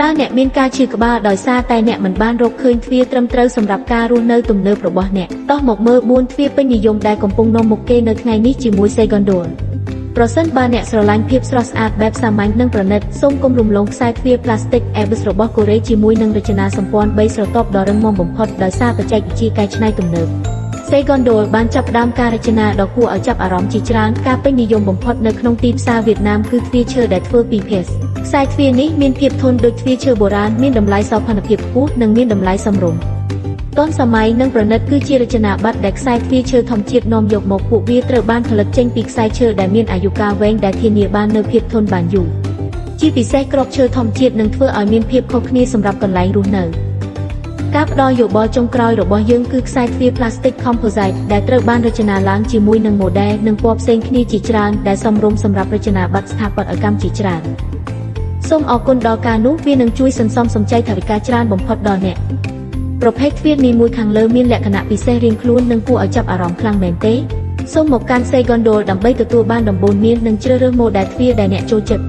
តើអ្នកមានការឈឺក្បាលដោយសារតែអ្នកមិនបានរកឃើញទ្វារត្រឹមត្រូវសម្រាប់ការរស់នៅទំនើបរបស់អ្នកតោះមកមើល4ទ្វារពេញនិយមដែលកំពុងនាំមុខគេនៅថ្ងៃនេះជាមួយ Segondol ប្រសិនបើអ្នកស្រឡាញ់ភាពស្រស់ស្អាតបែបសាមញ្ញនិងប្រណិតសូមកុំរំលងខ្សែទ្វារ Plastic Abyss របស់កូរ៉េជាមួយនឹងរចនាសម្ព័ន្ធ3ស្រទាប់ដ៏រឹងមាំបំផុតដោយសារបច្ចេកវិទ្យាកែច្នៃទំនើប Segondol បានចាប់ផ្ដើមការរចនាដ៏គួរឲ្យចាប់អារម្មណ៍ជាច្រើនការពេញនិយមបំផុតនៅក្នុងទីផ្សារវៀតណាមគឺទ្វារឈើដែលធ្វើពីភេសខ្សែទ្វារនេះមានភាពធន់ដូចទ្វារឈើបុរាណមានតម្លៃសោភ័ណភាពខ្ពស់និងមានតម្លៃសមរម្យទាន់សម័យនិងប្រណិតគឺជារចនាប័ទ្មដែលខ្សែទ្វារឈើធម្មជាតិនាំយកមកពួកវាត្រូវបានផលិតចេញពីខ្សែឈើដែលមានអាយុកាលវែងដែលធានាបាននូវភាពធន់បានយូរជាពិសេសគ្រាប់ឈើធម្មជាតិនឹងធ្វើឲ្យមានភាពខុសគ្នាសម្រាប់កន្លែងរស់នៅការផ្ដល់យោបល់ចុងក្រោយរបស់យើងគឺខ្សែទ្វារ Plastic Composite ដែលត្រូវបានរចនាឡើងជាមួយនឹងម៉ូដែលនិងពណ៌ផ្សេងគ្នាជាច្រើនដែលសមរម្យសម្រាប់រចនាប័ទ្មស្ថាបត្យកម្មជាច្រើនសូមអរគុណដល់ការនោះវានឹងជួយសន្សំសំចៃថវិកាច្រើនបំផុតដល់អ្នកប្រភេទទ្វារនីមួយខាងលើមានលក្ខណៈពិសេសរៀងខ្លួននិងគួរឲ្យចាប់អារម្មណ៍ខ្លាំងមែនទេសូមមកកាន់ Segondol ដើម្បីទទួលបានដំបូន្មាននិងជ្រើសរើសម៉ូដែលទ្វារដែលអ្នកចូលចិត្ត